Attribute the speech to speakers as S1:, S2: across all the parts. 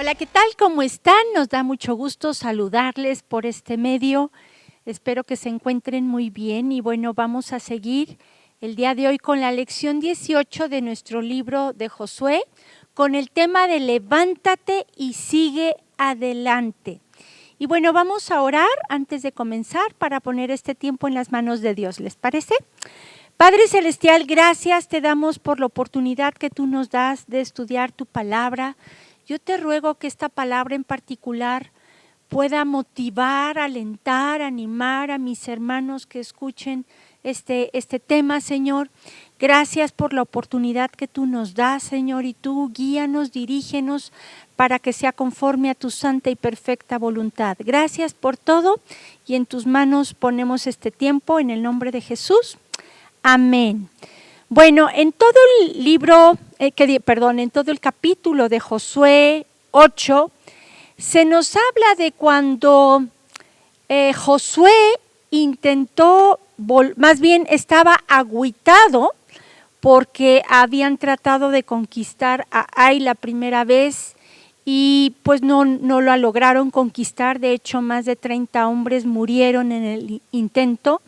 S1: Hola, ¿qué tal? ¿Cómo están? Nos da mucho gusto saludarles por este medio. Espero que se encuentren muy bien y bueno, vamos a seguir el día de hoy con la lección 18 de nuestro libro de Josué, con el tema de levántate y sigue adelante. Y bueno, vamos a orar antes de comenzar para poner este tiempo en las manos de Dios, ¿les parece? Padre Celestial, gracias te damos por la oportunidad que tú nos das de estudiar tu palabra. Yo te ruego que esta palabra en particular pueda motivar, alentar, animar a mis hermanos que escuchen este tema, Señor. Gracias por la oportunidad que tú nos das, Señor, y tú guíanos, dirígenos para que sea conforme a tu santa y perfecta voluntad. Gracias por todo y en tus manos ponemos este tiempo en el nombre de Jesús. Amén. Bueno, en todo el libro, en todo el capítulo de Josué 8, se nos habla de cuando Josué intentó, más bien estaba agüitado porque habían tratado de conquistar a Ai la primera vez y pues no lo lograron conquistar. De hecho, más de 30 hombres murieron en el intento.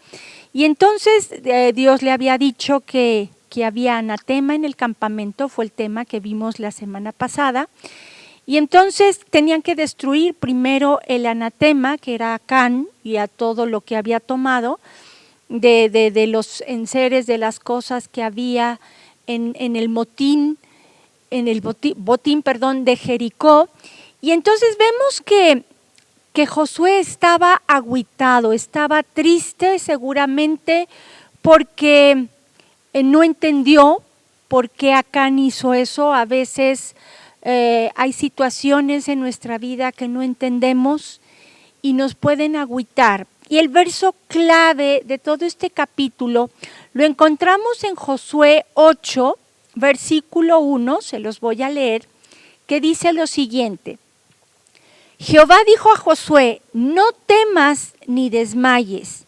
S1: Y entonces Dios le había dicho que había anatema en el campamento, fue el tema que vimos la semana pasada. Y entonces tenían que destruir primero el anatema, que era Acán, y a todo lo que había tomado, de los enseres, de las cosas que había en el botín de Jericó. Y entonces vemos que Josué estaba agüitado, estaba triste seguramente porque no entendió por qué Acán hizo eso. A veces hay situaciones en nuestra vida que no entendemos y nos pueden agüitar. Y el verso clave de todo este capítulo lo encontramos en Josué 8, versículo 1, se los voy a leer, que dice lo siguiente. Jehová dijo a Josué, no temas ni desmayes,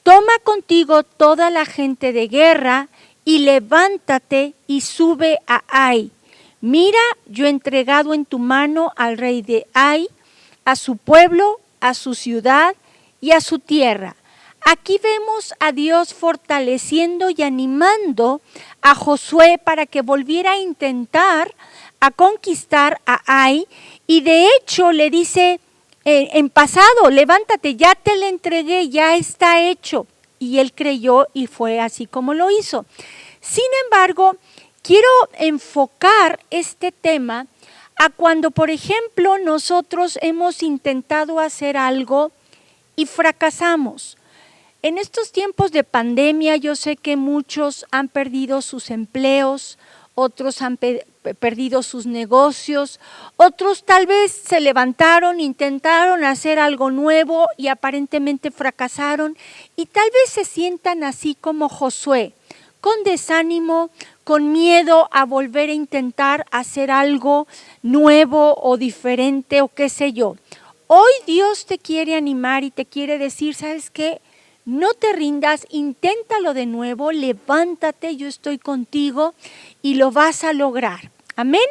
S1: toma contigo toda la gente de guerra y levántate y sube a Ai. Mira, yo he entregado en tu mano al rey de Ai, a su pueblo, a su ciudad y a su tierra. Aquí vemos a Dios fortaleciendo y animando a Josué para que volviera a intentar a conquistar a Ai, y de hecho le dice en pasado, levántate, ya te le entregué, ya está hecho. Y él creyó y fue así como lo hizo. Sin embargo, quiero enfocar este tema a cuando, por ejemplo, nosotros hemos intentado hacer algo y fracasamos. En estos tiempos de pandemia yo sé que muchos han perdido sus empleos, otros han perdido sus negocios, otros tal vez se levantaron, intentaron hacer algo nuevo y aparentemente fracasaron y tal vez se sientan así como Josué, con desánimo, con miedo a volver a intentar hacer algo nuevo o diferente o qué sé yo. Hoy Dios te quiere animar y te quiere decir, ¿sabes qué? No te rindas, inténtalo de nuevo, levántate, yo estoy contigo y lo vas a lograr. Amén.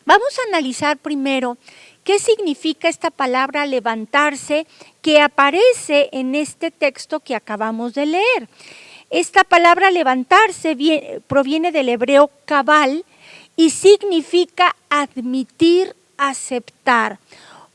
S1: Vamos a analizar primero qué significa esta palabra levantarse que aparece en este texto que acabamos de leer. Esta palabra levantarse proviene del hebreo kabal y significa admitir, aceptar.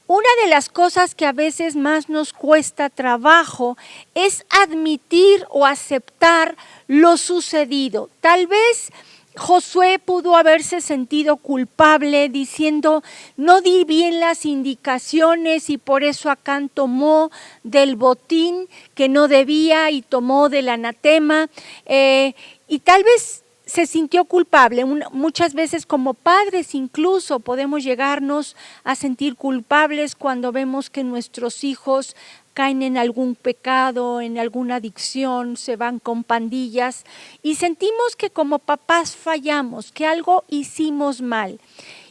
S1: Una de las cosas que a veces más nos cuesta trabajo es admitir o aceptar lo sucedido. Tal vez Josué pudo haberse sentido culpable diciendo, no di bien las indicaciones y por eso Acán tomó del botín que no debía y tomó del anatema y tal vez se sintió culpable. Muchas veces como padres incluso podemos llegarnos a sentir culpables cuando vemos que nuestros hijos caen en algún pecado, en alguna adicción, se van con pandillas y sentimos que como papás fallamos, que algo hicimos mal.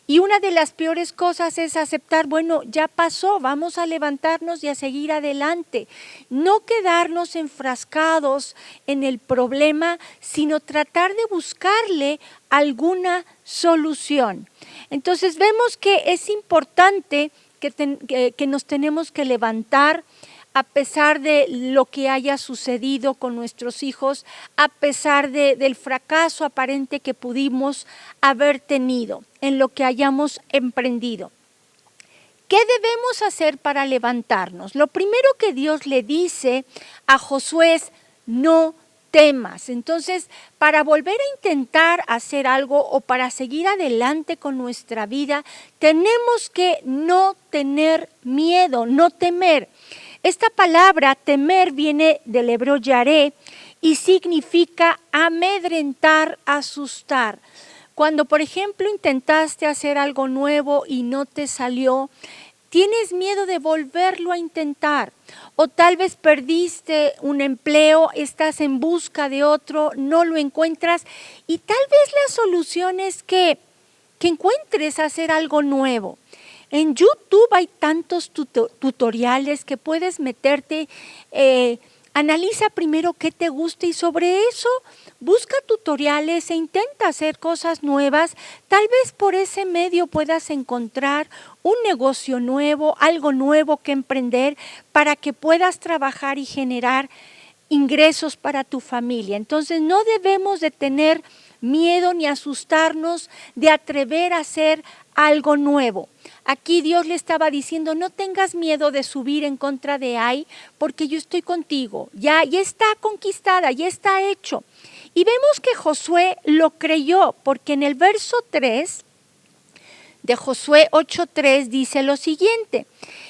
S1: Y una de las peores cosas es aceptar, bueno, ya pasó, vamos a levantarnos y a seguir adelante. No quedarnos enfrascados en el problema, sino tratar de buscarle alguna solución. Entonces vemos que es importante que nos tenemos que levantar a pesar de lo que haya sucedido con nuestros hijos, a pesar del fracaso aparente que pudimos haber tenido en lo que hayamos emprendido. ¿Qué debemos hacer para levantarnos? Lo primero que Dios le dice a Josué es: no temas. Entonces, para volver a intentar hacer algo o para seguir adelante con nuestra vida, tenemos que no tener miedo, no temer. Esta palabra temer viene del hebreo yaré y significa amedrentar, asustar. Cuando, por ejemplo, intentaste hacer algo nuevo y no te salió, tienes miedo de volverlo a intentar. O tal vez perdiste un empleo, estás en busca de otro, no lo encuentras y tal vez la solución es que encuentres hacer algo nuevo. En YouTube hay tantos tutoriales que puedes meterte. Analiza primero qué te gusta y sobre eso busca tutoriales e intenta hacer cosas nuevas. Tal vez por ese medio puedas encontrar un negocio nuevo, algo nuevo que emprender para que puedas trabajar y generar ingresos para tu familia. Entonces no debemos de tener miedo ni asustarnos de atrever a hacer algo nuevo. Aquí Dios le estaba diciendo: no tengas miedo de subir en contra de Ai, porque yo estoy contigo. Ya está conquistada, ya está hecho. Y vemos que Josué lo creyó, porque en el verso 3 de Josué 8:3 dice lo siguiente: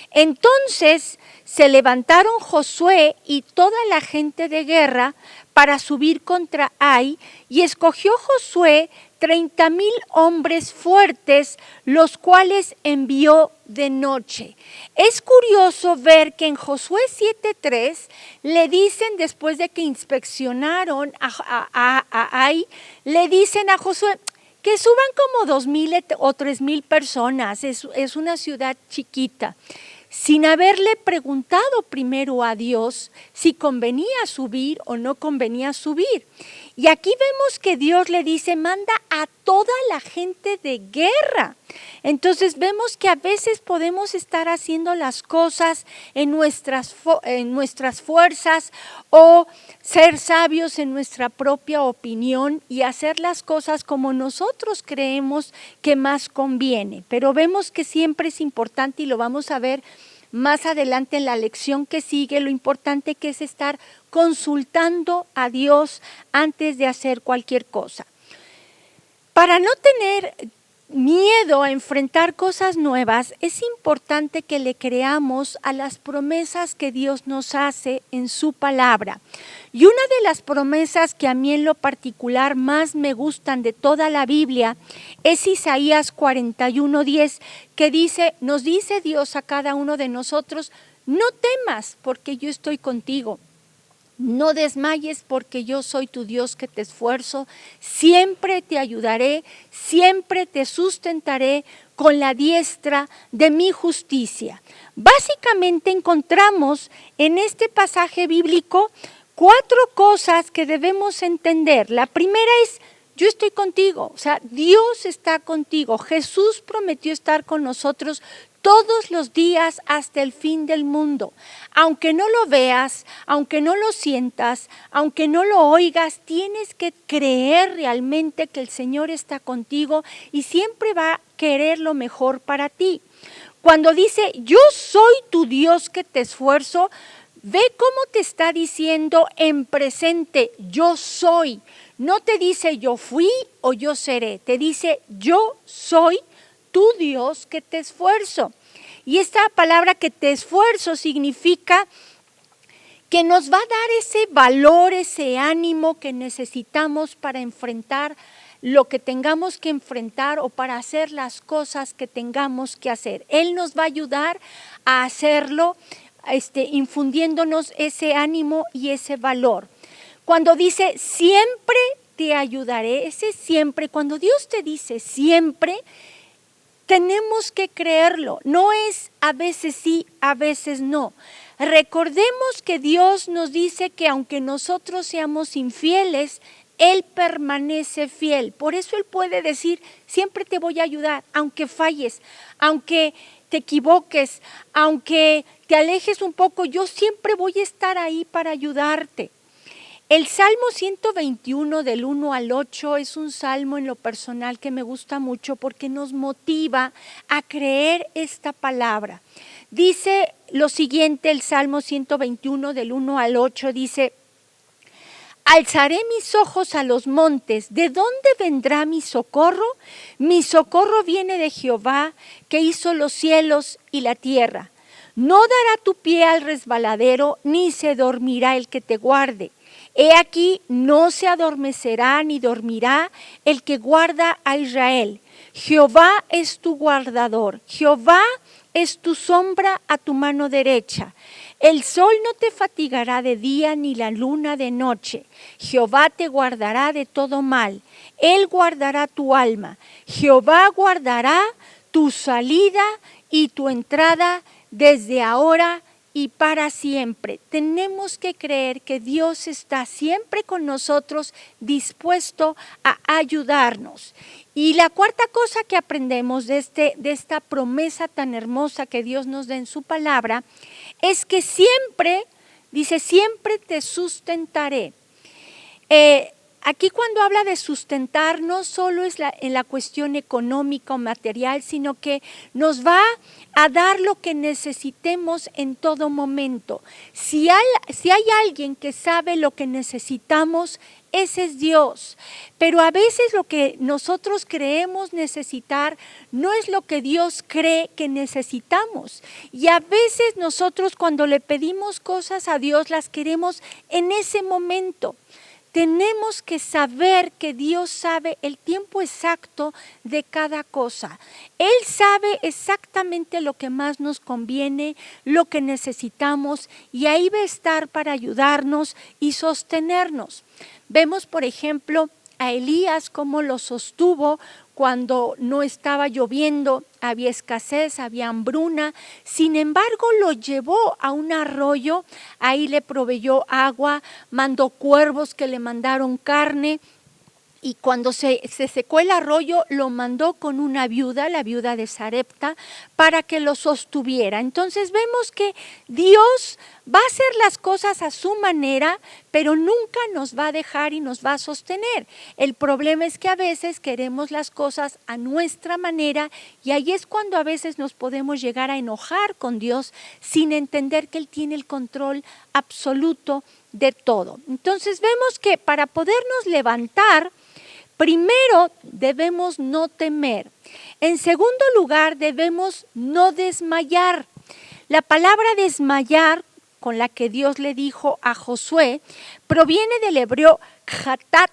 S1: entonces se levantaron Josué y toda la gente de guerra para subir contra Ai, y escogió Josué 30,000 hombres fuertes, los cuales envió de noche. Es curioso ver que en Josué 7:3 le dicen, después de que inspeccionaron a Ai, le dicen a Josué que suban como 2,000 o 3,000 personas, es una ciudad chiquita, sin haberle preguntado primero a Dios si convenía subir o no convenía subir. Y aquí vemos que Dios le dice: manda a toda la gente de guerra. Entonces vemos que a veces podemos estar haciendo las cosas en nuestras fuerzas o ser sabios en nuestra propia opinión y hacer las cosas como nosotros creemos que más conviene. Pero vemos que siempre es importante, y lo vamos a ver más adelante en la lección que sigue, lo importante que es estar consultando a Dios antes de hacer cualquier cosa. Para no tener miedo a enfrentar cosas nuevas, es importante que le creamos a las promesas que Dios nos hace en su palabra. Y una de las promesas que a mí en lo particular más me gustan de toda la Biblia es Isaías 41:10, que nos dice Dios a cada uno de nosotros: no temas, porque yo estoy contigo. No desmayes, porque yo soy tu Dios que te esfuerzo, siempre te ayudaré, siempre te sustentaré con la diestra de mi justicia. Básicamente encontramos en este pasaje bíblico 4 cosas que debemos entender. La primera es: yo estoy contigo, o sea, Dios está contigo. Jesús prometió estar con nosotros todos los días hasta el fin del mundo. Aunque no lo veas, aunque no lo sientas, aunque no lo oigas, tienes que creer realmente que el Señor está contigo y siempre va a querer lo mejor para ti. Cuando dice: yo soy tu Dios que te esfuerzo, ve cómo te está diciendo en presente: yo soy. No te dice yo fui o yo seré, te dice yo soy tu Dios que te esfuerzo. Y esta palabra que te esfuerzo significa que nos va a dar ese valor, ese ánimo que necesitamos para enfrentar lo que tengamos que enfrentar o para hacer las cosas que tengamos que hacer. Él nos va a ayudar a hacerlo, infundiéndonos ese ánimo y ese valor. Cuando dice siempre te ayudaré, ese siempre, cuando Dios te dice siempre, tenemos que creerlo. No es a veces sí, a veces no. Recordemos que Dios nos dice que aunque nosotros seamos infieles, Él permanece fiel. Por eso Él puede decir, siempre te voy a ayudar, aunque falles, aunque te equivoques, aunque te alejes un poco, yo siempre voy a estar ahí para ayudarte. El Salmo 121 del 1 al 8 es un salmo en lo personal que me gusta mucho porque nos motiva a creer esta palabra. Dice lo siguiente el Salmo 121 del 1 al 8, dice: alzaré mis ojos a los montes, ¿de dónde vendrá mi socorro? Mi socorro viene de Jehová, que hizo los cielos y la tierra. No dará tu pie al resbaladero, ni se dormirá el que te guarde. He aquí, no se adormecerá ni dormirá el que guarda a Israel. Jehová es tu guardador, Jehová es tu sombra a tu mano derecha. El sol no te fatigará de día ni la luna de noche. Jehová te guardará de todo mal. Él guardará tu alma. Jehová guardará tu salida y tu entrada desde ahora y para siempre. Tenemos que creer que Dios está siempre con nosotros, dispuesto a ayudarnos. Y la cuarta cosa que aprendemos de esta promesa tan hermosa que Dios nos da en su palabra es que siempre, dice, siempre te sustentaré. Aquí cuando habla de sustentar no solo es en la cuestión económica o material, sino que nos va a dar lo que necesitemos en todo momento. Si hay alguien que sabe lo que necesitamos, ese es Dios. Pero a veces lo que nosotros creemos necesitar no es lo que Dios cree que necesitamos. Y a veces nosotros cuando le pedimos cosas a Dios las queremos en ese momento. Tenemos que saber que Dios sabe el tiempo exacto de cada cosa. Él sabe exactamente lo que más nos conviene, lo que necesitamos, y ahí va a estar para ayudarnos y sostenernos. Vemos, por ejemplo, a Elías cómo lo sostuvo cuando no estaba lloviendo, había escasez, había hambruna. Sin embargo, lo llevó a un arroyo, ahí le proveyó agua, mandó cuervos que le mandaron carne. Y cuando se secó el arroyo, lo mandó con una viuda, la viuda de Sarepta, para que lo sostuviera. Entonces vemos que Dios va a hacer las cosas a su manera, pero nunca nos va a dejar y nos va a sostener. El problema es que a veces queremos las cosas a nuestra manera y ahí es cuando a veces nos podemos llegar a enojar con Dios sin entender que Él tiene el control absoluto de todo. Entonces vemos que para podernos levantar, primero debemos no temer. En segundo lugar, debemos no desmayar. La palabra desmayar, con la que Dios le dijo a Josué, proviene del hebreo khatat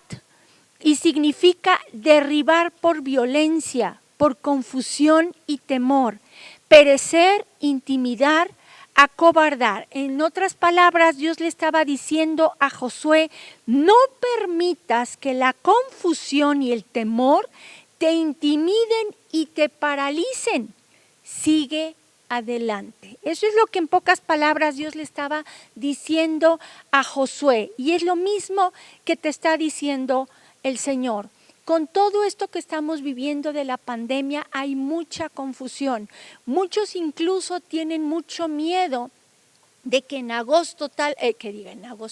S1: y significa derribar por violencia, por confusión y temor, perecer, intimidar, acobardar. En otras palabras, Dios le estaba diciendo a Josué, no permitas que la confusión y el temor te intimiden y te paralicen. Sigue adelante. Eso es lo que en pocas palabras Dios le estaba diciendo a Josué. Y es lo mismo que te está diciendo el Señor. Con todo esto que estamos viviendo de la pandemia hay mucha confusión. Muchos incluso tienen mucho miedo de que en agosto,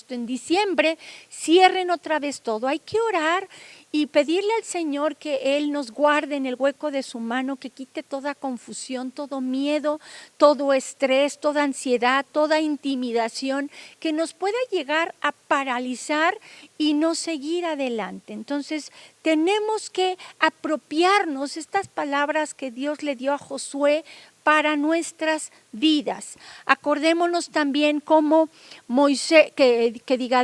S1: en diciembre, cierren otra vez todo. Hay que orar y pedirle al Señor que Él nos guarde en el hueco de su mano, que quite toda confusión, todo miedo, todo estrés, toda ansiedad, toda intimidación, que nos pueda llegar a paralizar y no seguir adelante. Entonces, tenemos que apropiarnos estas palabras que Dios le dio a Josué para nuestras vidas. Acordémonos también cómo Moisés,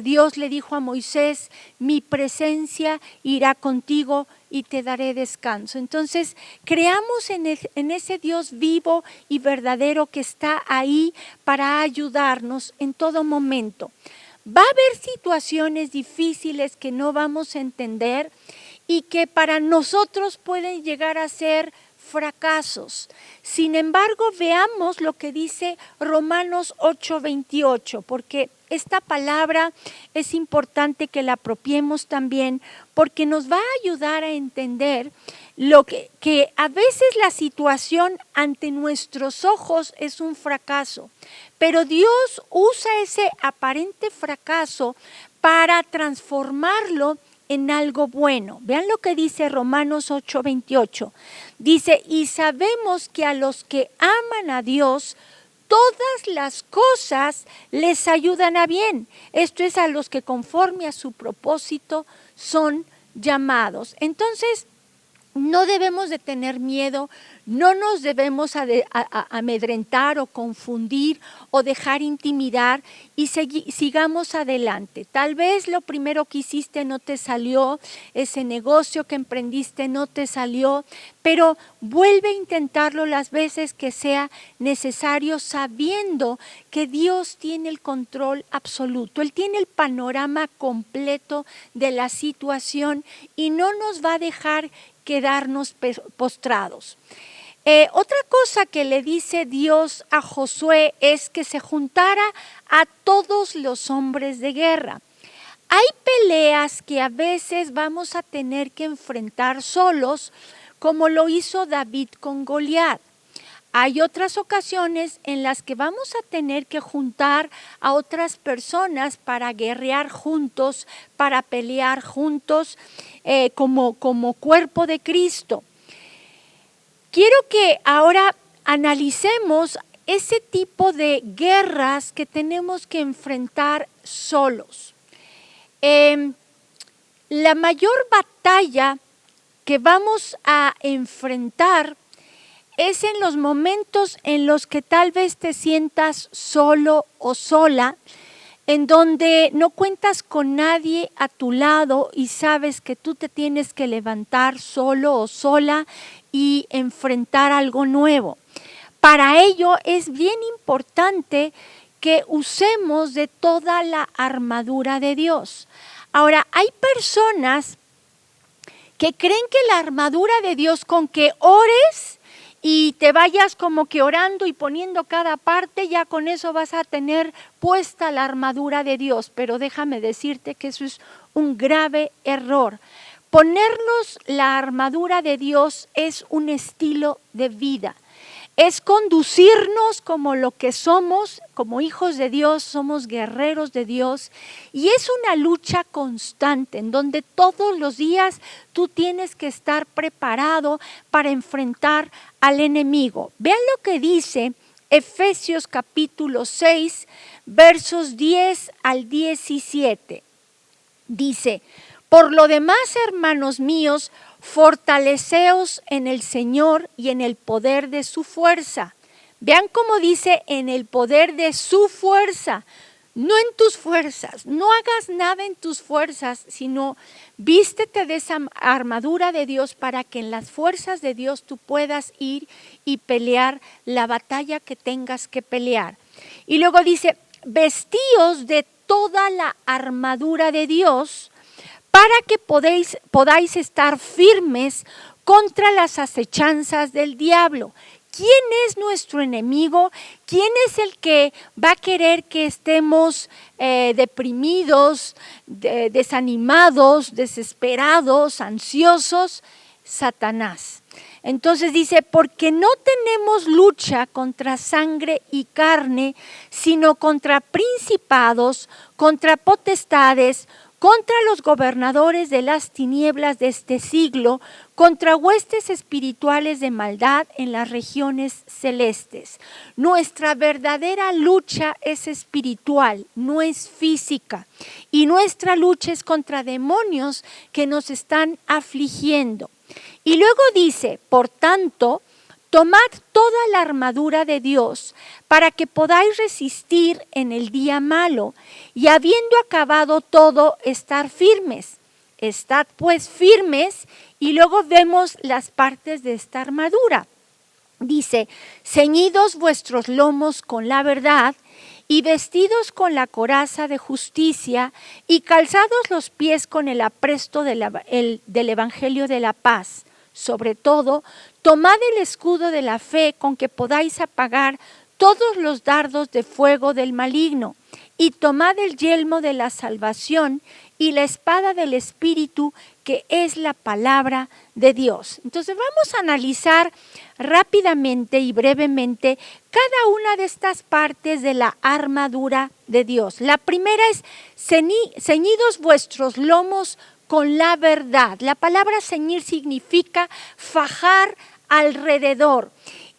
S1: Dios le dijo a Moisés, mi presencia irá contigo y te daré descanso. Entonces, creamos en ese Dios vivo y verdadero que está ahí para ayudarnos en todo momento. Va a haber situaciones difíciles que no vamos a entender y que para nosotros pueden llegar a ser fracasos. Sin embargo, veamos lo que dice Romanos 8:28, porque esta palabra es importante que la apropiemos también, porque nos va a ayudar a entender lo que a veces la situación ante nuestros ojos es un fracaso, pero Dios usa ese aparente fracaso para transformarlo en algo bueno. Vean lo que dice Romanos 8:28. Dice, y sabemos que a los que aman a Dios, todas las cosas les ayudan a bien. Esto es a los que conforme a su propósito son llamados. Entonces, no debemos de tener miedo, no nos debemos amedrentar o confundir o dejar intimidar y sigamos adelante. Tal vez lo primero que hiciste no te salió, ese negocio que emprendiste no te salió, pero vuelve a intentarlo las veces que sea necesario, sabiendo que Dios tiene el control absoluto. Él tiene el panorama completo de la situación y no nos va a dejar quedarnos postrados. Otra cosa que le dice Dios a Josué es que se juntara a todos los hombres de guerra. Hay peleas que a veces vamos a tener que enfrentar solos, como lo hizo David con Goliat. Hay otras ocasiones en las que vamos a tener que juntar a otras personas para guerrear juntos, para pelear juntos como cuerpo de Cristo. Quiero que ahora analicemos ese tipo de guerras que tenemos que enfrentar solos. La mayor batalla que vamos a enfrentar es en los momentos en los que tal vez te sientas solo o sola, en donde no cuentas con nadie a tu lado y sabes que tú te tienes que levantar solo o sola y enfrentar algo nuevo. Para ello es bien importante que usemos de toda la armadura de Dios. Ahora, hay personas que creen que la armadura de Dios, con que ores y te vayas como que orando y poniendo cada parte, ya con eso vas a tener puesta la armadura de Dios. Pero déjame decirte que eso es un grave error. Ponernos la armadura de Dios es un estilo de vida. Es conducirnos como lo que somos, como hijos de Dios, somos guerreros de Dios, y es una lucha constante en donde todos los días tú tienes que estar preparado para enfrentar al enemigo. Vean lo que dice Efesios capítulo 6, versos 10 al 17. Dice, por lo demás, hermanos míos, fortaleceos en el Señor y en el poder de su fuerza. Vean cómo dice, en el poder de su fuerza, no en tus fuerzas. No hagas nada en tus fuerzas, sino vístete de esa armadura de Dios para que en las fuerzas de Dios tú puedas ir y pelear la batalla que tengas que pelear. Y luego dice, vestíos de toda la armadura de Dios, para que podáis estar firmes contra las acechanzas del diablo. ¿Quién es nuestro enemigo? ¿Quién es el que va a querer que estemos deprimidos, desanimados, desesperados, ansiosos? Satanás. Entonces dice, porque no tenemos lucha contra sangre y carne, sino contra principados, contra potestades, contra los gobernadores de las tinieblas de este siglo, contra huestes espirituales de maldad en las regiones celestes. Nuestra verdadera lucha es espiritual, no es física. Y nuestra lucha es contra demonios que nos están afligiendo. Y luego dice, por tanto, tomad toda la armadura de Dios para que podáis resistir en el día malo y habiendo acabado todo, estar firmes. Estad pues firmes y luego vemos las partes de esta armadura. Dice, ceñidos vuestros lomos con la verdad y vestidos con la coraza de justicia y calzados los pies con el apresto del Evangelio de la paz. sobre todo, tomad el escudo de la fe con que podáis apagar todos los dardos de fuego del maligno, y tomad el yelmo de la salvación y la espada del Espíritu, que es la palabra de Dios. Entonces vamos a analizar rápidamente y brevemente cada una de estas partes de la armadura de Dios. La primera es: ceñidos vuestros lomos con la verdad. La palabra ceñir significa fajar alrededor.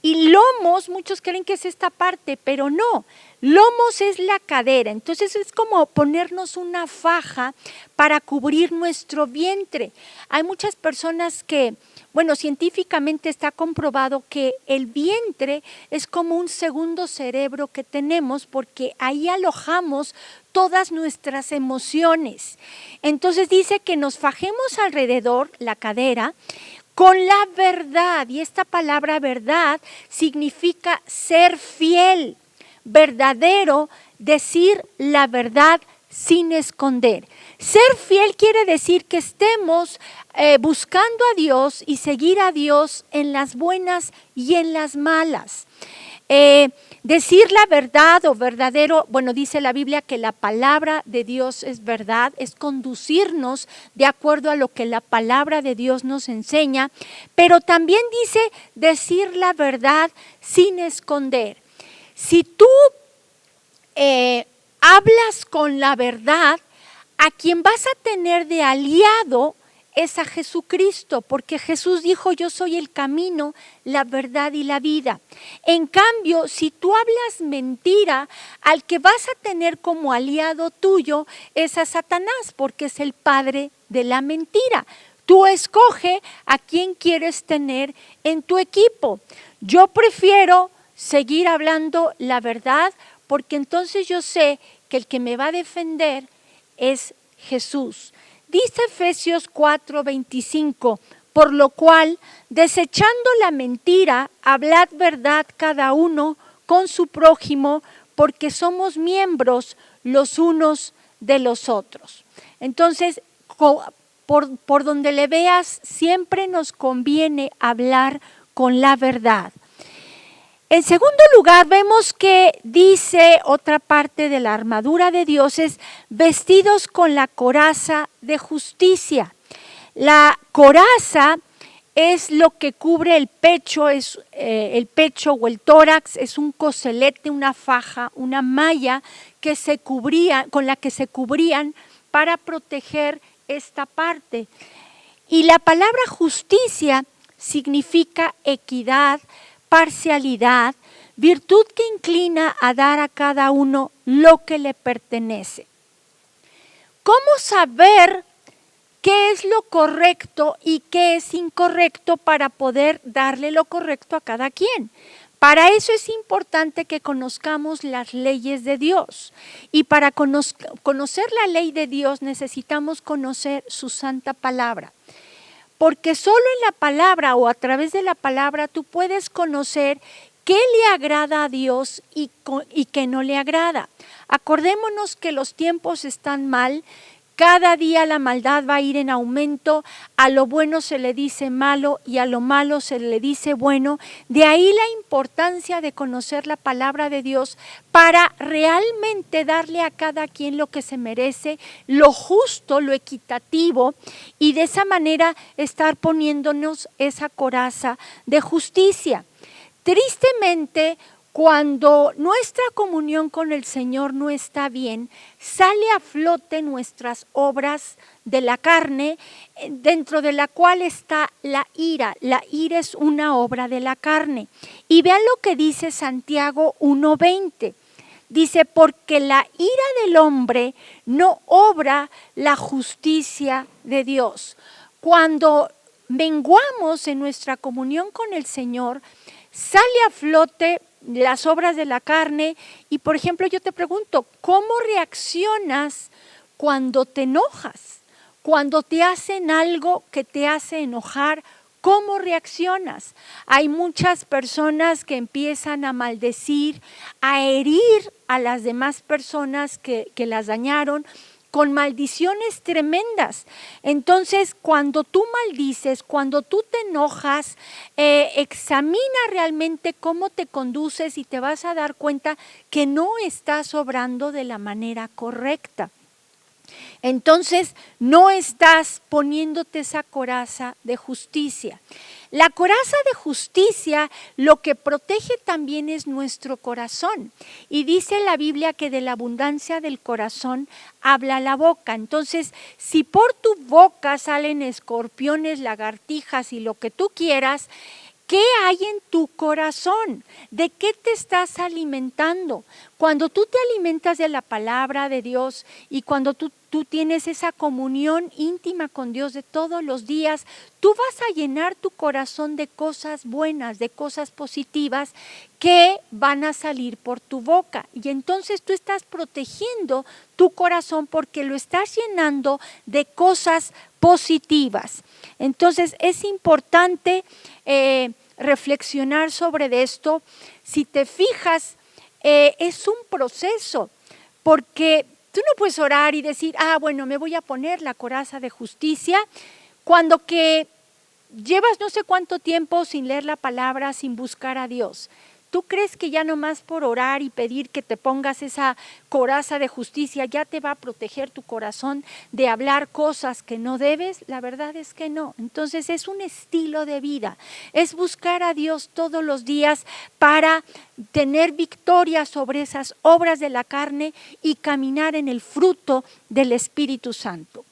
S1: Y lomos, muchos creen que es esta parte, pero no. Lomos es la cadera, entonces es como ponernos una faja para cubrir nuestro vientre. Hay muchas personas que, científicamente está comprobado que el vientre es como un segundo cerebro que tenemos, porque ahí alojamos todas nuestras emociones. Entonces dice que nos fajemos alrededor, la cadera, con la verdad, y esta palabra verdad significa ser fiel, verdadero, decir la verdad sin esconder. Ser fiel quiere decir que estemos buscando a Dios y seguir a Dios en las buenas y en las malas. Decir la verdad o verdadero, dice la Biblia que la palabra de Dios es verdad, es conducirnos de acuerdo a lo que la palabra de Dios nos enseña, pero también dice decir la verdad sin esconder. Si tú hablas con la verdad, a quien vas a tener de aliado es a Jesucristo, porque Jesús dijo: yo soy el camino, la verdad y la vida. En cambio, si tú hablas mentira, al que vas a tener como aliado tuyo es a Satanás, porque es el padre de la mentira. Tú escoge a quién quieres tener en tu equipo. Yo prefiero seguir hablando la verdad, porque entonces yo sé que el que me va a defender es Jesús. Dice Efesios 4:25, por lo cual, desechando la mentira, hablad verdad cada uno con su prójimo, porque somos miembros los unos de los otros. Entonces, por donde le veas, siempre nos conviene hablar con la verdad. En segundo lugar, vemos que dice otra parte de la armadura de Dios es vestidos con la coraza de justicia. La coraza es lo que cubre el pecho, es el pecho o el tórax, es un coselete, una faja, una malla que se cubría, con la que se cubrían para proteger esta parte. Y la palabra justicia significa equidad, parcialidad, virtud que inclina a dar a cada uno lo que le pertenece. ¿Cómo saber qué es lo correcto y qué es incorrecto para poder darle lo correcto a cada quien? Para eso es importante que conozcamos las leyes de Dios. Y para conocer la ley de Dios necesitamos conocer su santa palabra. Porque solo en la palabra o a través de la palabra tú puedes conocer qué le agrada a Dios y qué no le agrada. Acordémonos que los tiempos están mal, cada día la maldad va a ir en aumento, a lo bueno se le dice malo y a lo malo se le dice bueno. De ahí la importancia de conocer la palabra de Dios para realmente darle a cada quien lo que se merece, lo justo, lo equitativo, y de esa manera estar poniéndonos esa coraza de justicia. Tristemente, cuando nuestra comunión con el Señor no está bien, sale a flote nuestras obras de la carne, dentro de la cual está la ira. La ira es una obra de la carne. Y vean lo que dice Santiago 1:20. Dice, porque la ira del hombre no obra la justicia de Dios. Cuando menguamos en nuestra comunión con el Señor, sale a flote las obras de la carne. Y por ejemplo, yo te pregunto, ¿cómo reaccionas cuando te enojas? Cuando te hacen algo que te hace enojar, ¿cómo reaccionas? Hay muchas personas que empiezan a maldecir, a herir a las demás personas que las dañaron con maldiciones tremendas. Entonces, cuando tú maldices, cuando tú te enojas, examina realmente cómo te conduces y te vas a dar cuenta que no estás obrando de la manera correcta. Entonces, no estás poniéndote esa coraza de justicia. La coraza de justicia lo que protege también es nuestro corazón. Y dice la Biblia que de la abundancia del corazón habla la boca. Entonces, si por tu boca salen escorpiones, lagartijas y lo que tú quieras, ¿qué hay en tu corazón? ¿De qué te estás alimentando? Cuando tú te alimentas de la palabra de Dios y cuando tú tienes esa comunión íntima con Dios de todos los días, tú vas a llenar tu corazón de cosas buenas, de cosas positivas que van a salir por tu boca. Y entonces tú estás protegiendo tu corazón porque lo estás llenando de cosas positivas. Entonces es importante reflexionar sobre esto. Si te fijas, es un proceso, porque tú no puedes orar y decir, bueno, me voy a poner la coraza de justicia, cuando que llevas no sé cuánto tiempo sin leer la palabra, sin buscar a Dios. ¿Tú crees que ya nomás por orar y pedir que te pongas esa coraza de justicia ya te va a proteger tu corazón de hablar cosas que no debes? La verdad es que no. Entonces es un estilo de vida, es buscar a Dios todos los días para tener victoria sobre esas obras de la carne y caminar en el fruto del Espíritu Santo.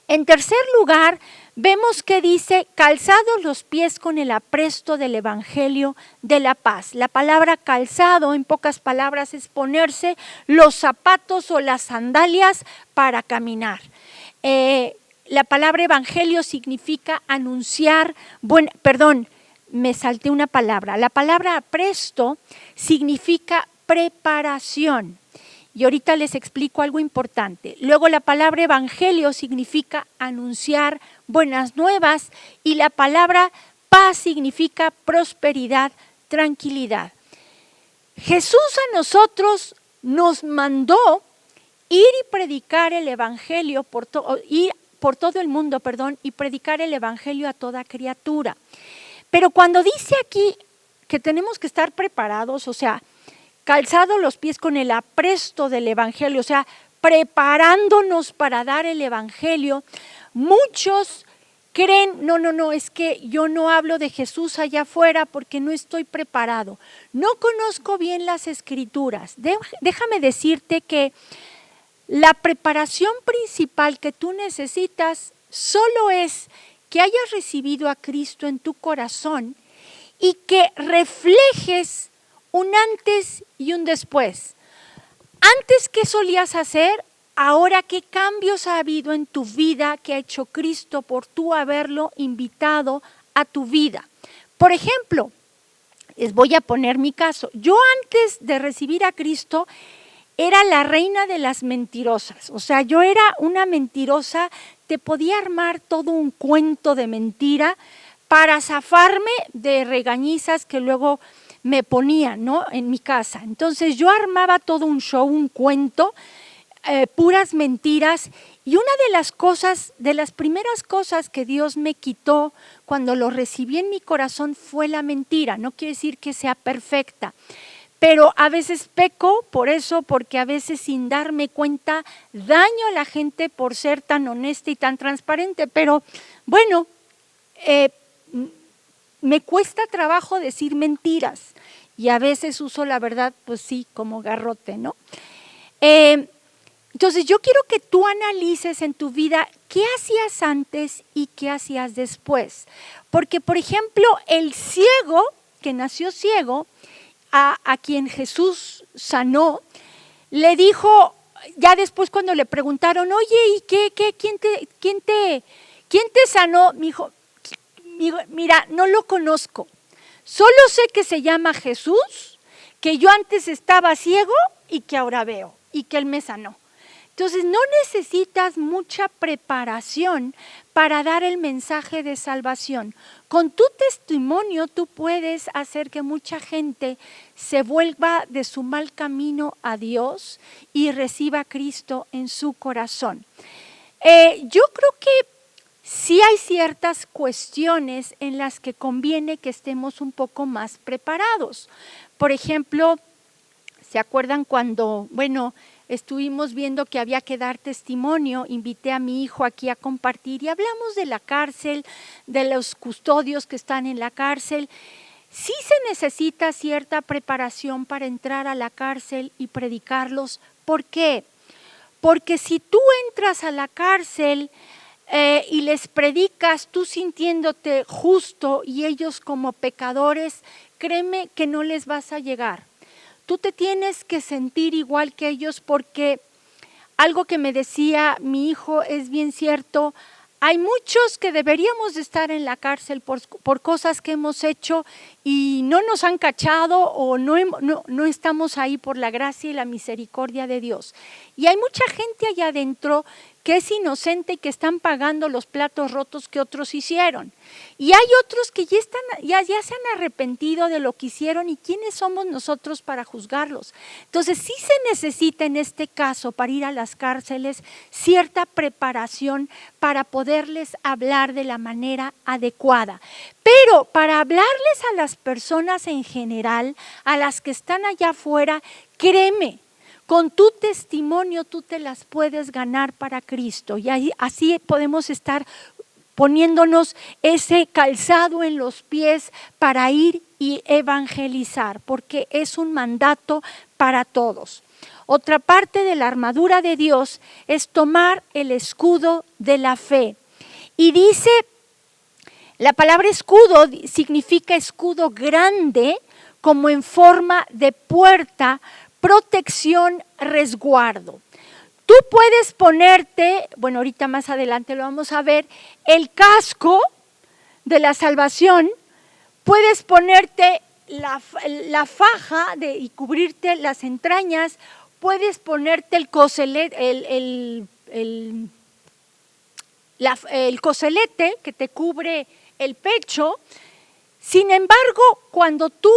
S1: En tercer lugar, vemos que dice, calzados los pies con el apresto del Evangelio de la paz. La palabra calzado, en pocas palabras, es ponerse los zapatos o las sandalias para caminar. La palabra evangelio significa anunciar, me salté una palabra. La palabra apresto significa preparación. Y ahorita les explico algo importante. Luego la palabra evangelio significa anunciar buenas nuevas y la palabra paz significa prosperidad, tranquilidad. Jesús a nosotros nos mandó ir y predicar el evangelio por todo el mundo, y predicar el evangelio a toda criatura. Pero cuando dice aquí que tenemos que estar preparados, o sea, calzados los pies con el apresto del evangelio, o sea, preparándonos para dar el evangelio, muchos creen, no, es que yo no hablo de Jesús allá afuera porque no estoy preparado. No conozco bien las escrituras. Déjame decirte que la preparación principal que tú necesitas solo es que hayas recibido a Cristo en tu corazón y que reflejes un antes y un después. Antes, ¿qué solías hacer? Ahora, ¿qué cambios ha habido en tu vida que ha hecho Cristo por tú haberlo invitado a tu vida? Por ejemplo, les voy a poner mi caso. Yo antes de recibir a Cristo era la reina de las mentirosas. O sea, yo era una mentirosa, te podía armar todo un cuento de mentira para zafarme de regañizas que luego me ponían, ¿no?, en mi casa. Entonces yo armaba todo un show, un cuento, puras mentiras, y una de las primeras cosas que Dios me quitó cuando lo recibí en mi corazón fue la mentira. No quiere decir que sea perfecta, pero a veces peco por eso, porque a veces sin darme cuenta daño a la gente por ser tan honesta y tan transparente, pero bueno, me cuesta trabajo decir mentiras y a veces uso la verdad, pues sí, como garrote, ¿no? Entonces yo quiero que tú analices en tu vida qué hacías antes y qué hacías después. Porque, por ejemplo, el ciego, que nació ciego, a quien Jesús sanó, le dijo, ya después cuando le preguntaron, oye, ¿y quién te sanó? Me dijo, mira, no lo conozco, solo sé que se llama Jesús, que yo antes estaba ciego y que ahora veo y que Él me sanó. Entonces no necesitas mucha preparación para dar el mensaje de salvación. Con tu testimonio tú puedes hacer que mucha gente se vuelva de su mal camino a Dios y reciba a Cristo en su corazón. Yo creo que sí hay ciertas cuestiones en las que conviene que estemos un poco más preparados. Por ejemplo, ¿se acuerdan cuando, estuvimos viendo que había que dar testimonio? Invité a mi hijo aquí a compartir y hablamos de la cárcel, de los custodios que están en la cárcel. Sí se necesita cierta preparación para entrar a la cárcel y predicarlos. ¿Por qué? Porque si tú entras a la cárcel y les predicas tú sintiéndote justo y ellos como pecadores, créeme que no les vas a llegar. Tú te tienes que sentir igual que ellos, porque algo que me decía mi hijo es bien cierto. Hay muchos que deberíamos de estar en la cárcel por cosas que hemos hecho y no nos han cachado o no estamos ahí por la gracia y la misericordia de Dios. Y hay mucha gente allá adentro que es inocente y que están pagando los platos rotos que otros hicieron. Y hay otros que ya se han arrepentido de lo que hicieron, y ¿quiénes somos nosotros para juzgarlos? Entonces sí se necesita en este caso, para ir a las cárceles, cierta preparación para poderles hablar de la manera adecuada. Pero para hablarles a las personas en general, a las que están allá afuera, créeme, con tu testimonio tú te las puedes ganar para Cristo, y así podemos estar poniéndonos ese calzado en los pies para ir y evangelizar, porque es un mandato para todos. Otra parte de la armadura de Dios es tomar el escudo de la fe. Y dice, la palabra escudo significa escudo grande, como en forma de puerta, protección, resguardo. Tú puedes ponerte, ahorita más adelante lo vamos a ver, el casco de la salvación, puedes ponerte la faja y cubrirte las entrañas, puedes ponerte el coselete que te cubre el pecho. Sin embargo, cuando tú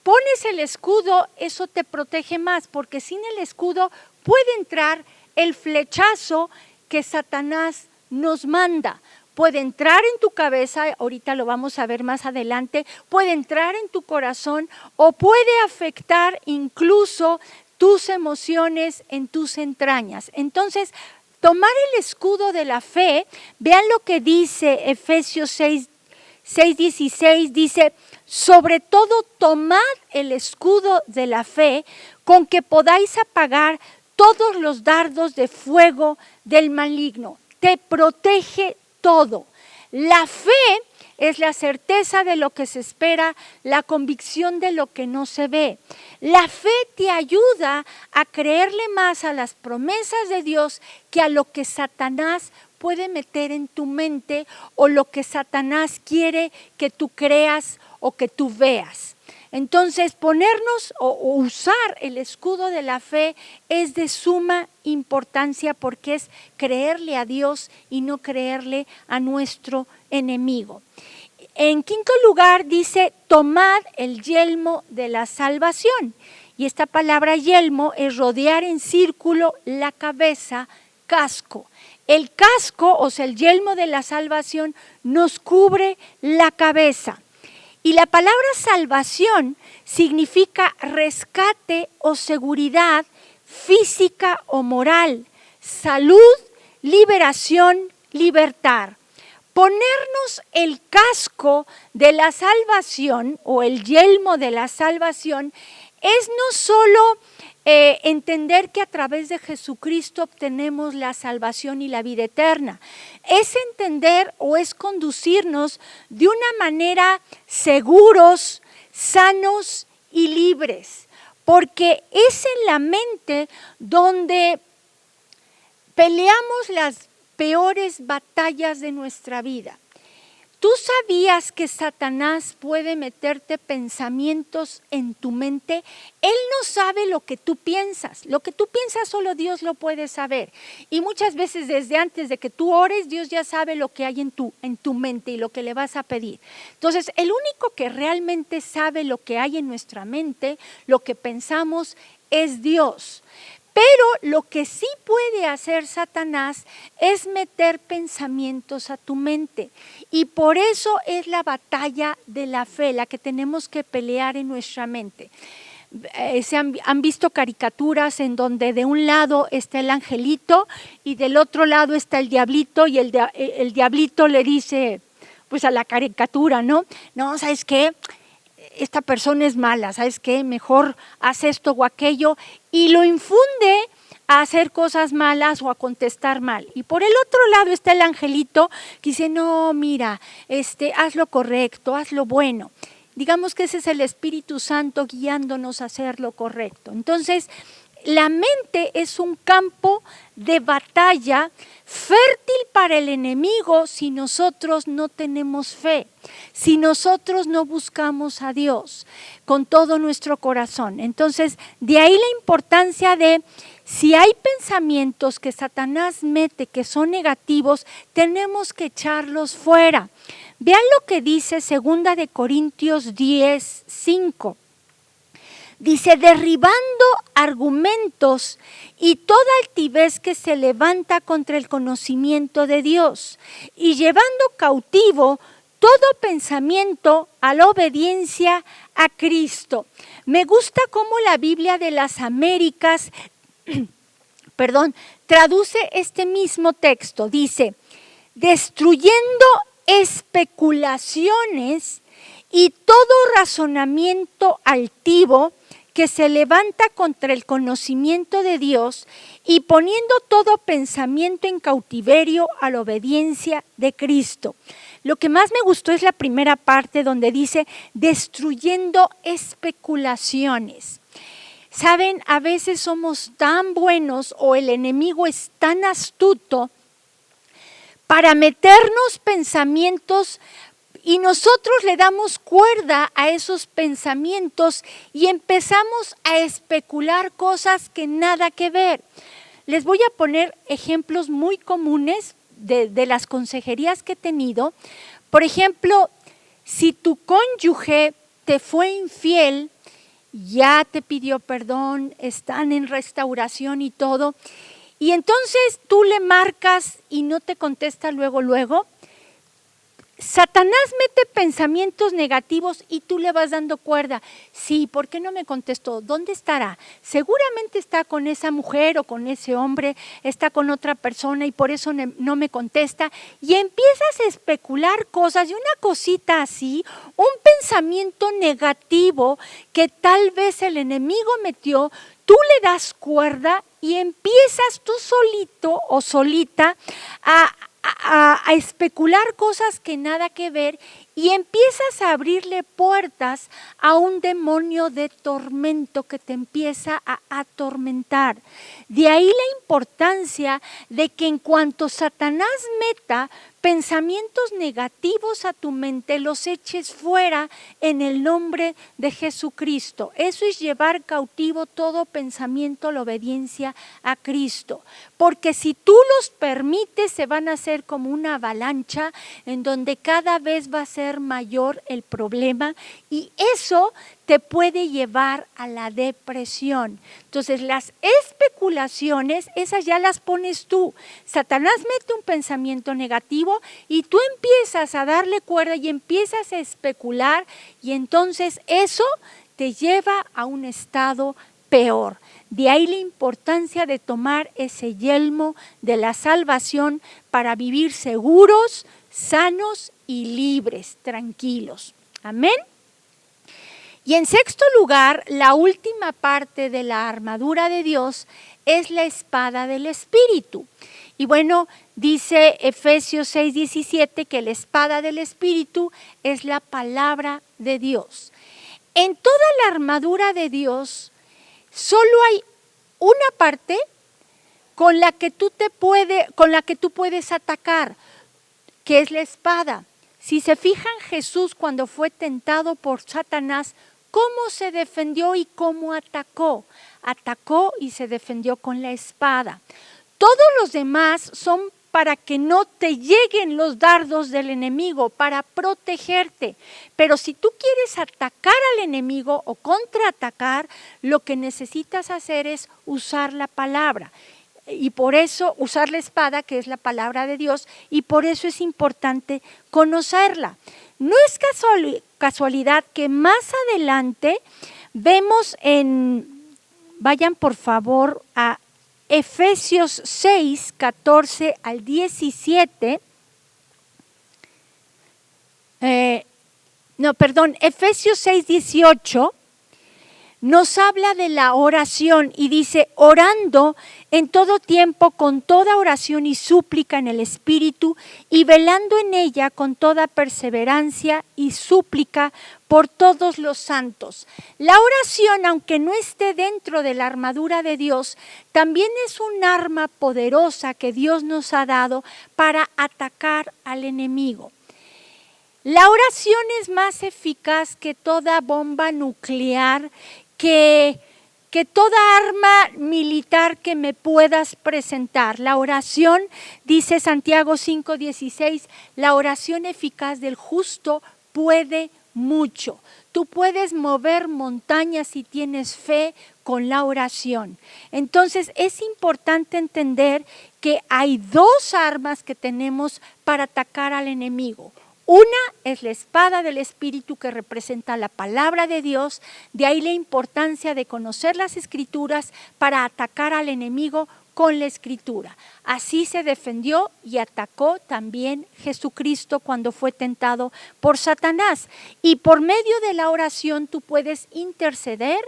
S1: pones el escudo, eso te protege más, porque sin el escudo puede entrar el flechazo que Satanás nos manda. Puede entrar en tu cabeza, ahorita lo vamos a ver más adelante, puede entrar en tu corazón o puede afectar incluso tus emociones en tus entrañas. Entonces, tomar el escudo de la fe, vean lo que dice Efesios 6:16, dice: sobre todo tomad el escudo de la fe, con que podáis apagar todos los dardos de fuego del maligno. Te protege todo. La fe es la certeza de lo que se espera, la convicción de lo que no se ve. La fe te ayuda a creerle más a las promesas de Dios que a lo que Satanás puede meter en tu mente, o lo que Satanás quiere que tú creas o que tú veas. Entonces, ponernos o usar el escudo de la fe es de suma importancia, porque es creerle a Dios y no creerle a nuestro enemigo. En quinto lugar dice: tomad el yelmo de la salvación. Y esta palabra yelmo es rodear en círculo la cabeza, casco. El casco, o sea, el yelmo de la salvación, nos cubre la cabeza. Y la palabra salvación significa rescate o seguridad física o moral, salud, liberación, libertad. Ponernos el casco de la salvación o el yelmo de la salvación es no solo entender que a través de Jesucristo obtenemos la salvación y la vida eterna. Es entender o es conducirnos de una manera seguros, sanos y libres, porque es en la mente donde peleamos las peores batallas de nuestra vida. ¿Tú sabías que Satanás puede meterte pensamientos en tu mente? Él no sabe lo que tú piensas. Lo que tú piensas solo Dios lo puede saber. Y muchas veces desde antes de que tú ores, Dios ya sabe lo que hay en tu mente y lo que le vas a pedir. Entonces, el único que realmente sabe lo que hay en nuestra mente, lo que pensamos, es Dios. Pero lo que sí puede hacer Satanás es meter pensamientos a tu mente. Y por eso es la batalla de la fe, la que tenemos que pelear en nuestra mente. Han visto caricaturas en donde de un lado está el angelito y del otro lado está el diablito, y el diablito le dice, pues a la caricatura, ¿no? No, ¿sabes qué? Esta persona es mala, ¿sabes qué? Mejor haz esto o aquello, y lo infunde a hacer cosas malas o a contestar mal. Y por el otro lado está el angelito que dice, no, mira, haz lo correcto, haz lo bueno. Digamos que ese es el Espíritu Santo guiándonos a hacer lo correcto. Entonces, la mente es un campo de batalla fértil para el enemigo si nosotros no tenemos fe, si nosotros no buscamos a Dios con todo nuestro corazón. Entonces, de ahí la importancia de, si hay pensamientos que Satanás mete que son negativos, tenemos que echarlos fuera. Vean lo que dice 2 Corintios 10:5. Dice, derribando argumentos y toda altivez que se levanta contra el conocimiento de Dios, y llevando cautivo todo pensamiento a la obediencia a Cristo. Me gusta cómo la Biblia de las Américas, traduce este mismo texto. Dice, destruyendo especulaciones y todo razonamiento altivo que se levanta contra el conocimiento de Dios, y poniendo todo pensamiento en cautiverio a la obediencia de Cristo. Lo que más me gustó es la primera parte donde dice, destruyendo especulaciones. Saben, a veces somos tan buenos o el enemigo es tan astuto para meternos pensamientos, y nosotros le damos cuerda a esos pensamientos y empezamos a especular cosas que nada que ver. Les voy a poner ejemplos muy comunes de las consejerías que he tenido. Por ejemplo, si tu cónyuge te fue infiel, ya te pidió perdón, están en restauración y todo, y entonces tú le marcas y no te contesta luego, Satanás mete pensamientos negativos y tú le vas dando cuerda. Sí, ¿por qué no me contestó? ¿Dónde estará? Seguramente está con esa mujer o con ese hombre, está con otra persona y por eso no me contesta. Y empiezas a especular cosas, y una cosita así, un pensamiento negativo que tal vez el enemigo metió, tú le das cuerda y empiezas tú solito o solita a especular cosas que nada que ver, y empiezas a abrirle puertas a un demonio de tormento que te empieza a atormentar. De ahí la importancia de que en cuanto Satanás meta pensamientos negativos a tu mente, los eches fuera en el nombre de Jesucristo. Eso es llevar cautivo todo pensamiento a la obediencia a Cristo. Porque si tú los permites, se van a hacer como una avalancha en donde cada vez va a ser mayor el problema, y eso te puede llevar a la depresión. Entonces, las especulaciones, esas ya las pones tú. Satanás mete un pensamiento negativo y tú empiezas a darle cuerda y empiezas a especular, y entonces eso te lleva a un estado peor. De ahí la importancia de tomar ese yelmo de la salvación para vivir seguros, sanos y libres, tranquilos. Amén. Y en sexto lugar, la última parte de la armadura de Dios es la espada del Espíritu. Y bueno, dice Efesios 6:17 que la espada del Espíritu es la palabra de Dios. En toda la armadura de Dios, solo hay una parte con la que tú puedes atacar, que es la espada. Si se fijan, Jesús cuando fue tentado por Satanás, ¿cómo se defendió y cómo atacó? Atacó y se defendió con la espada. Todos los demás son para que no te lleguen los dardos del enemigo, para protegerte. Pero si tú quieres atacar al enemigo o contraatacar, lo que necesitas hacer es usar la palabra. Y por eso usar la espada, que es la palabra de Dios, y por eso es importante conocerla. No es casualidad que más adelante vemos vayan por favor a Efesios 6, 14 al 17. Efesios 6, 18. Nos habla de la oración y dice, orando en todo tiempo con toda oración y súplica en el Espíritu y velando en ella con toda perseverancia y súplica por todos los santos. La oración, aunque no esté dentro de la armadura de Dios, también es un arma poderosa que Dios nos ha dado para atacar al enemigo. La oración es más eficaz que toda bomba nuclear, que toda arma militar que me puedas presentar. La oración, dice Santiago 5:16, la oración eficaz del justo puede mucho. Tú puedes mover montañas si tienes fe con la oración. Entonces es importante entender que hay dos armas que tenemos para atacar al enemigo. Una es la espada del Espíritu que representa la palabra de Dios, de ahí la importancia de conocer las Escrituras para atacar al enemigo con la Escritura. Así se defendió y atacó también Jesucristo cuando fue tentado por Satanás. Y por medio de la oración tú puedes interceder,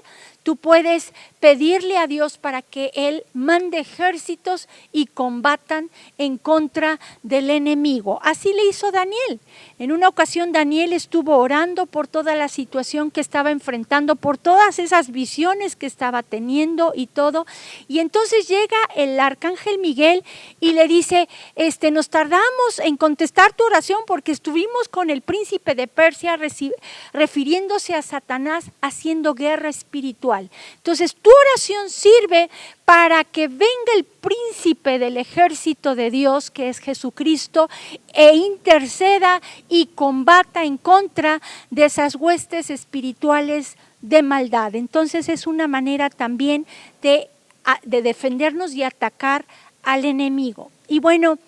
S1: tú puedes pedirle a Dios para que Él mande ejércitos y combatan en contra del enemigo. Así le hizo Daniel. En una ocasión Daniel estuvo orando por toda la situación que estaba enfrentando, por todas esas visiones que estaba teniendo y todo. Y entonces llega el arcángel Miguel y le dice, nos tardamos en contestar tu oración porque estuvimos con el príncipe de Persia refiriéndose a Satanás haciendo guerra espiritual. Entonces tu oración sirve para que venga el príncipe del ejército de Dios, que es Jesucristo, e interceda y combata en contra de esas huestes espirituales de maldad. Entonces es una manera también de defendernos y atacar al enemigo. Y bueno,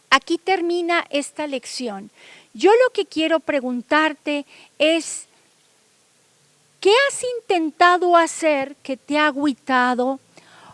S1: aquí termina esta lección. Yo lo que quiero preguntarte es, ¿qué has intentado hacer que te ha agüitado?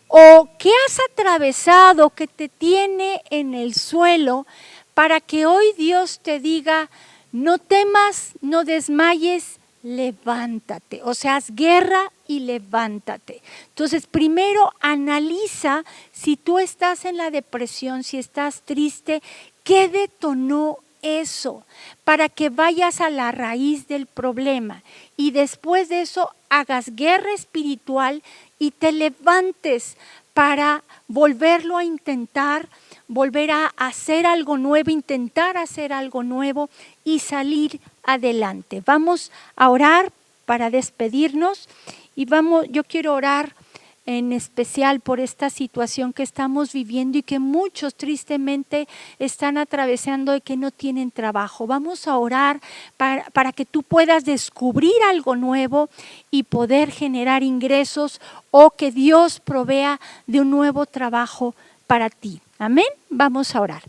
S1: ¿O qué has atravesado que te tiene en el suelo para que hoy Dios te diga, no temas, no desmayes, levántate? O sea, haz guerra y levántate. Entonces, primero analiza si tú estás en la depresión, si estás triste, ¿qué detonó eso? Para que vayas a la raíz del problema y después de eso hagas guerra espiritual y te levantes para volverlo a intentar, volver a hacer algo nuevo, intentar hacer algo nuevo y salir adelante. Vamos a orar para despedirnos y yo quiero orar en especial por esta situación que estamos viviendo y que muchos tristemente están atravesando de que no tienen trabajo. Vamos a orar para que tú puedas descubrir algo nuevo y poder generar ingresos o que Dios provea de un nuevo trabajo para ti. Amén. Vamos a orar.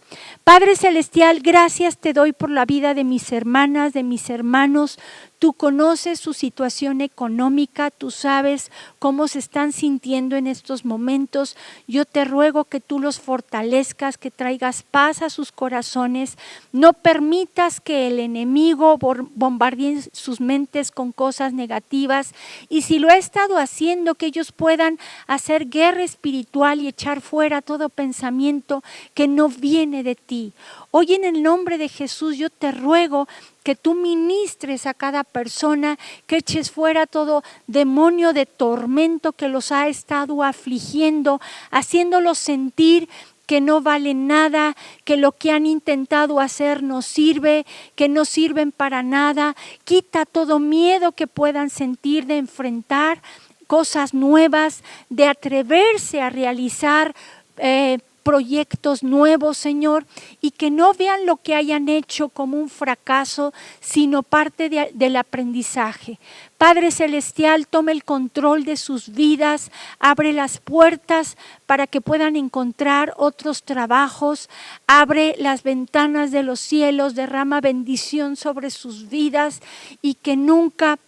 S1: Padre Celestial, gracias te doy por la vida de mis hermanas, de mis hermanos. Tú conoces su situación económica, tú sabes cómo se están sintiendo en estos momentos. Yo te ruego que tú los fortalezcas, que traigas paz a sus corazones. No permitas que el enemigo bombardee sus mentes con cosas negativas. Y si lo ha estado haciendo, que ellos puedan hacer guerra espiritual y echar fuera todo pensamiento que no viene de ti. Hoy en el nombre de Jesús yo te ruego que tú ministres a cada persona, que eches fuera todo demonio de tormento que los ha estado afligiendo, haciéndolos sentir que no valen nada, que lo que han intentado hacer no sirve, que no sirven para nada. Quita todo miedo que puedan sentir de enfrentar cosas nuevas, de atreverse a realizar proyectos nuevos, Señor, y que no vean lo que hayan hecho como un fracaso, sino parte del aprendizaje. Padre Celestial, toma el control de sus vidas, abre las puertas para que puedan encontrar otros trabajos, abre las ventanas de los cielos, derrama bendición sobre sus vidas y que nunca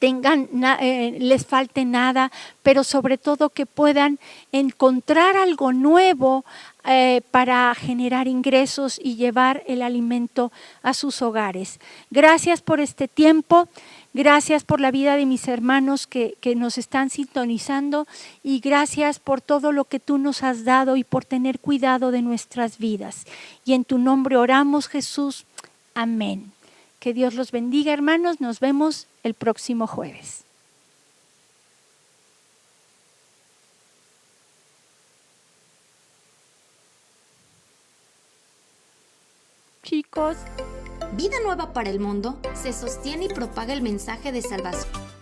S1: les falte nada, pero sobre todo que puedan encontrar algo nuevo para generar ingresos y llevar el alimento a sus hogares. Gracias por este tiempo, gracias por la vida de mis hermanos que nos están sintonizando y gracias por todo lo que tú nos has dado y por tener cuidado de nuestras vidas. Y en tu nombre oramos, Jesús. Amén. Que Dios los bendiga, hermanos. Nos vemos el próximo jueves. Chicos.
S2: Vida Nueva para el Mundo se sostiene y propaga el mensaje de salvación